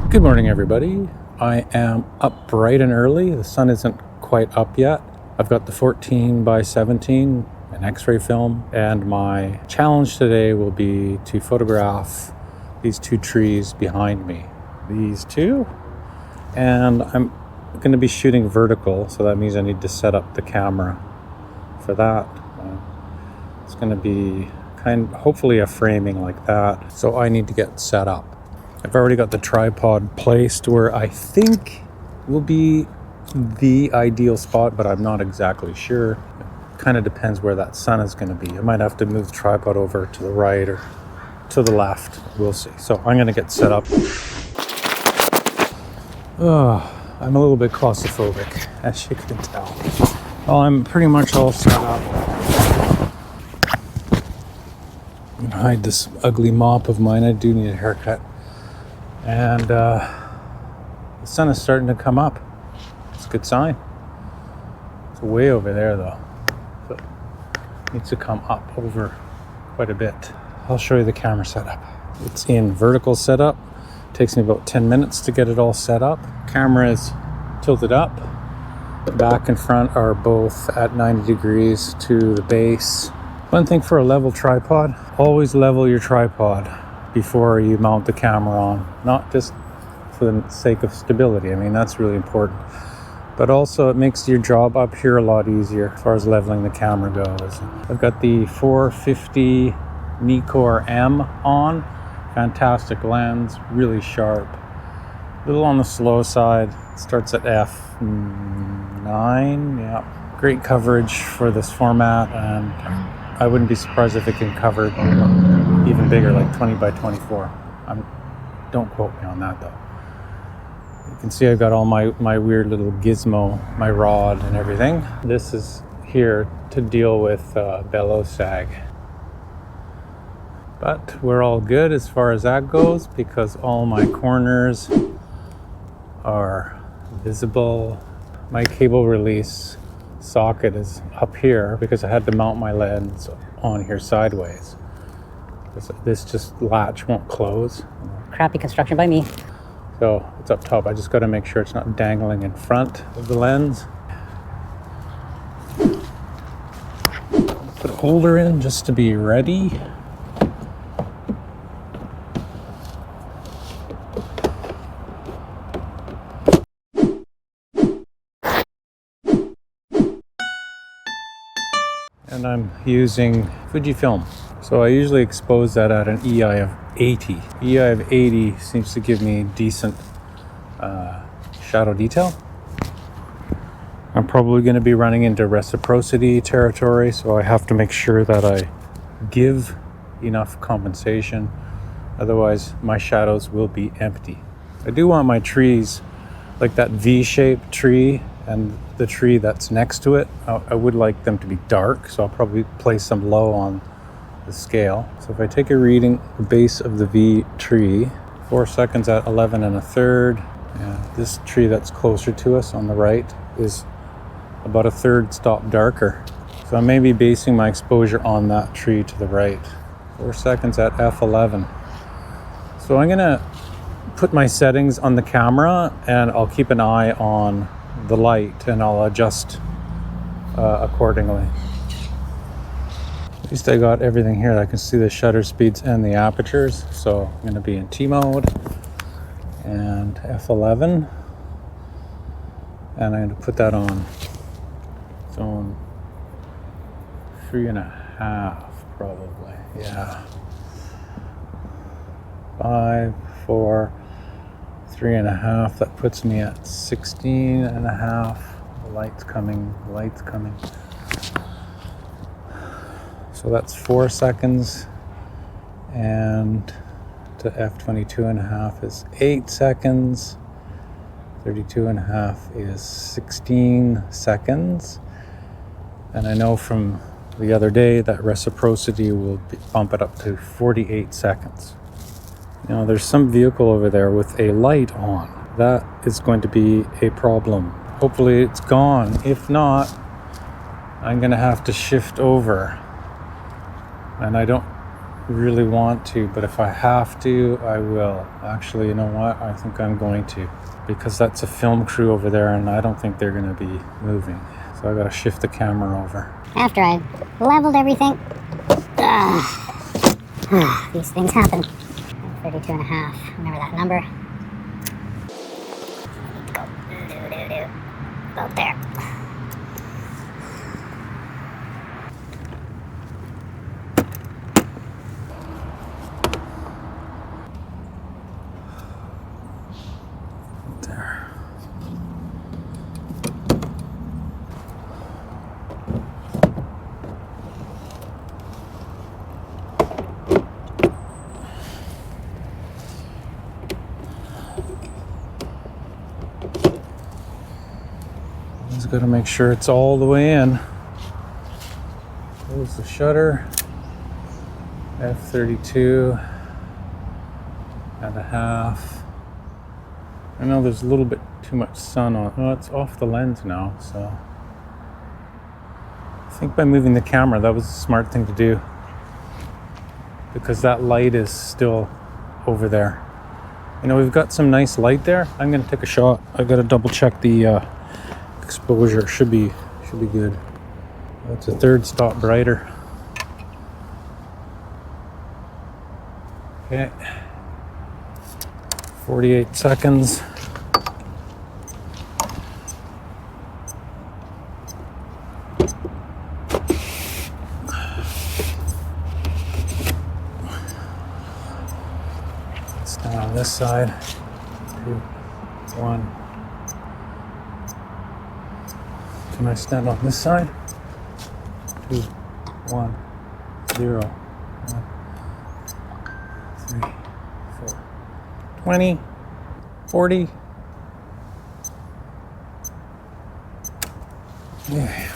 Good morning, everybody. I am up bright and early. The sun isn't quite up yet. I've got the 14 by 17, an X-ray film, and my challenge today will be to photograph these two trees behind me. These two. And I'm going to be shooting vertical, so that means I need to set up the camera for that. It's going to be hopefully a framing like that, so I need to get set up. I've already got the tripod placed where I think will be the ideal spot, but I'm not exactly sure. It kind of depends where that sun is going to be. I might have to move the tripod over to the right or to the left. We'll see. So I'm going to get set up. I'm a little bit claustrophobic, as you can tell. Well, I'm pretty much all set up. I'm going to hide this ugly mop of mine. I do need a haircut. And the sun is starting to come up. It's a good sign. It's way over there though. So it needs to come up over quite a bit. I'll show you the camera setup. It's in vertical setup. It takes me about 10 minutes to get it all set up. Camera is tilted up. Back and front are both at 90 degrees to the base. One thing for a level tripod, always level your tripod before you mount the camera on, not just for the sake of stability. I mean, that's really important, but also it makes your job up here a lot easier as far as leveling the camera goes. I've got the 450 Nikkor M on, fantastic lens, really sharp, a little on the slow side. It starts at f9. Yeah, great coverage for this format, and I wouldn't be surprised if it can cover even bigger, like 20 by 24. Don't quote me on that though. You can see I've got all my weird little gizmo, my rod and everything. This is here to deal with bellow sag. But we're all good as far as that goes because all my corners are visible. My cable release socket is up here because I had to mount my lens on here sideways. This just latch won't close. Crappy construction by me. So it's up top. I just got to make sure it's not dangling in front of the lens. Put a holder in just to be ready. And I'm using Fujifilm. So I usually expose that at an EI of 80. EI of 80 seems to give me decent shadow detail. I'm probably going to be running into reciprocity territory, so I have to make sure that I give enough compensation. Otherwise, my shadows will be empty. I do want my trees, like that V-shaped tree and the tree that's next to it, I would like them to be dark, so I'll probably place them low on the scale. So if I take a reading, the base of the V tree, 4 seconds at 11 1/3. And this tree that's closer to us on the right is about 1/3 stop darker. So I may be basing my exposure on that tree to the right. 4 seconds at f11. So I'm gonna put my settings on the camera and I'll keep an eye on the light and I'll adjust accordingly. At least I got everything here. I can see the shutter speeds and the apertures. So I'm going to be in T mode and f11. And I'm going to put that on zone 3.5 probably. Yeah. 5, 4, 3.5. That puts me at 16.5. The light's coming. So that's 4 seconds, and to f22.5 is 8 seconds. 32.5 is 16 seconds. And I know from the other day that reciprocity will bump it up to 48 seconds. You know, there's some vehicle over there with a light on. That is going to be a problem. Hopefully it's gone. If not, I'm going to have to shift over. And I don't really want to, but if I have to, I will. Actually, you know what? I think I'm going to, because that's a film crew over there and I don't think they're going to be moving. So I got to shift the camera over. After I leveled everything. These things happen. 32 and a half. Remember that number? About there. There. Just got to make sure it's all the way in. Close the shutter. F32 and a half. I know there's a little bit too much sun on. Oh, it's off the lens now, so I think by moving the camera, that was a smart thing to do, because that light is still over there. You know, we've got some nice light there. I'm gonna take a shot. I've got to double check the exposure. Should be good. That's a third stop brighter. Okay. 48 seconds. Stand on this side. 2, 1. Can I stand on this side? 2, 1, 0. 1, 3, 4. 20, 40. Yeah.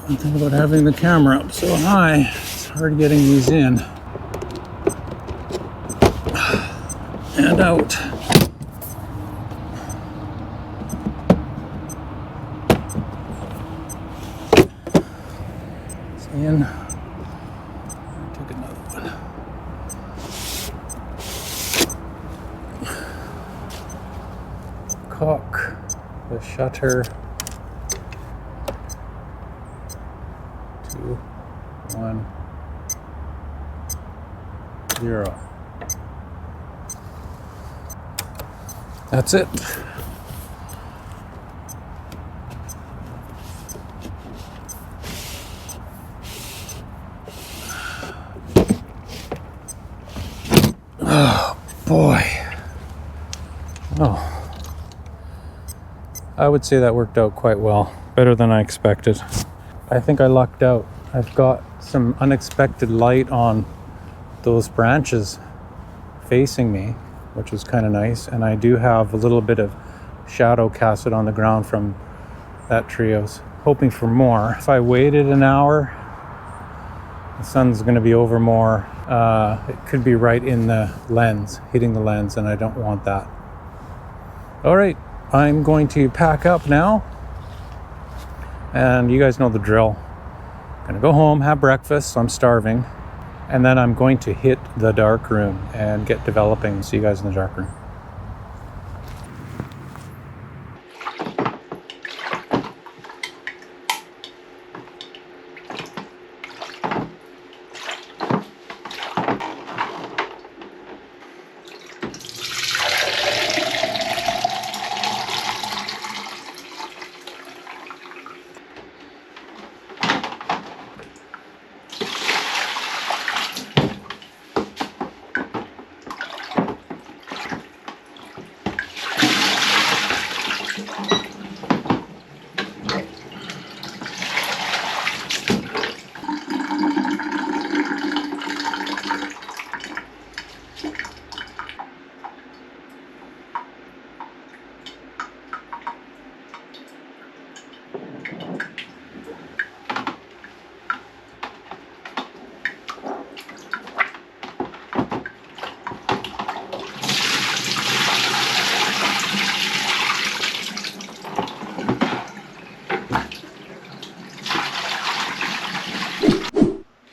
One thing about having the camera up so high, it's hard getting these in and out. In. Take another one. Cock the shutter. 2, 1, 0. That's it. Oh boy. Oh. I would say that worked out quite well. Better than I expected. I think I lucked out. I've got some unexpected light on those branches facing me, which is kind of nice. And I do have a little bit of shadow casted on the ground from that tree. I was hoping for more. If I waited an hour, the sun's going to be over more. It could be right in the lens, hitting the lens, and I don't want that. All right, I'm going to pack up now. And you guys know the drill. I'm gonna go home, have breakfast, so I'm starving. And then I'm going to hit the dark room and get developing. See you guys in the dark room.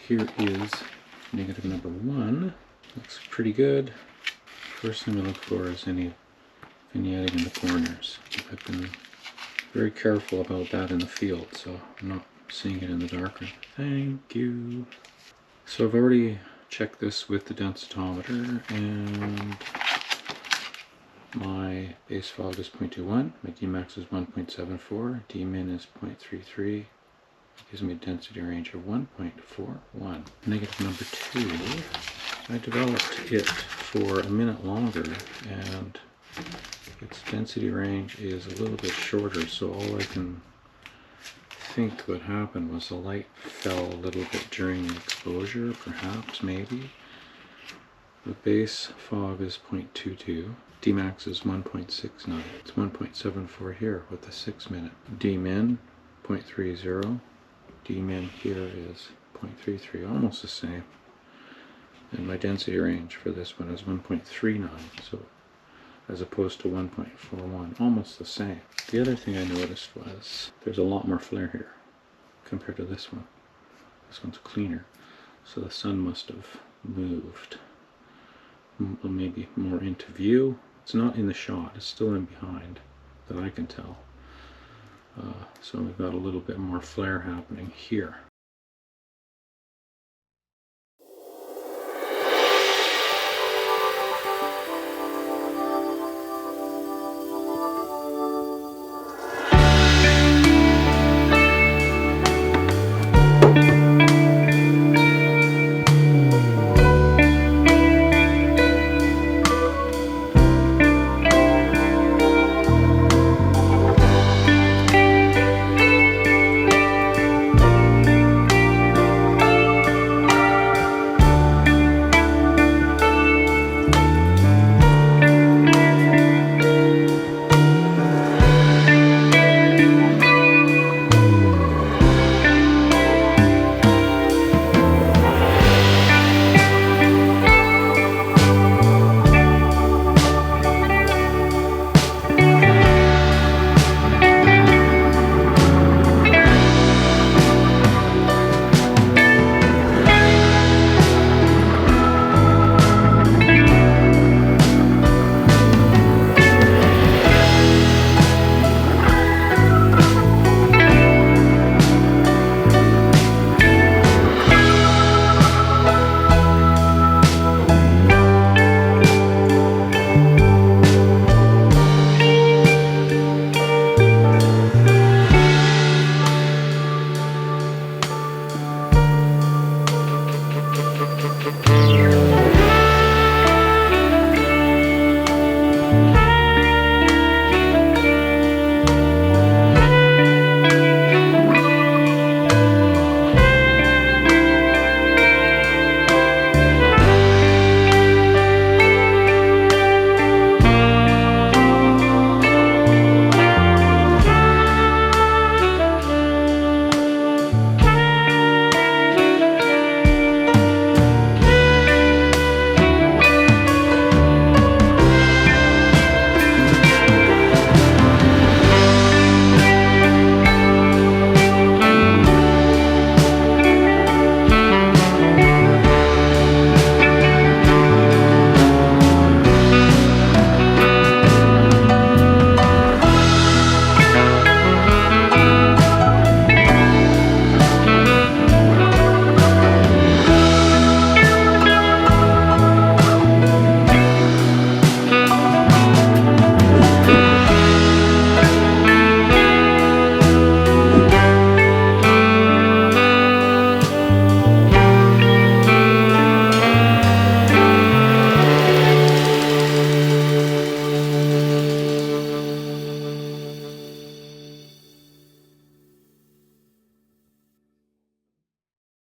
here is negative number 1. Looks pretty good. First thing we look for is any vignetting in the corners. I've been very careful about that in the field, so I'm not seeing it in the darker. Thank you. So I've already checked this with the densitometer, and my base fog is 0.21, my Dmax is 1.74, Dmin is 0.33. It gives me a density range of 1.41. Negative number 2, I developed it for a minute longer, and its density range is a little bit shorter, so all I can think what happened was the light fell a little bit during the exposure, perhaps, maybe. The base fog is 0.22. Dmax is 1.69. It's 1.74 here with the 6-minute. Dmin 0.30. Dmin here is 0.33, almost the same. And my density range for this one is 1.39, so as opposed to 1.41, almost the same. The other thing I noticed was there's a lot more flare here compared to this one. This one's cleaner, so the sun must have moved maybe more into view. It's not in the shot, it's still in behind that I can tell. So we've got a little bit more flare happening here.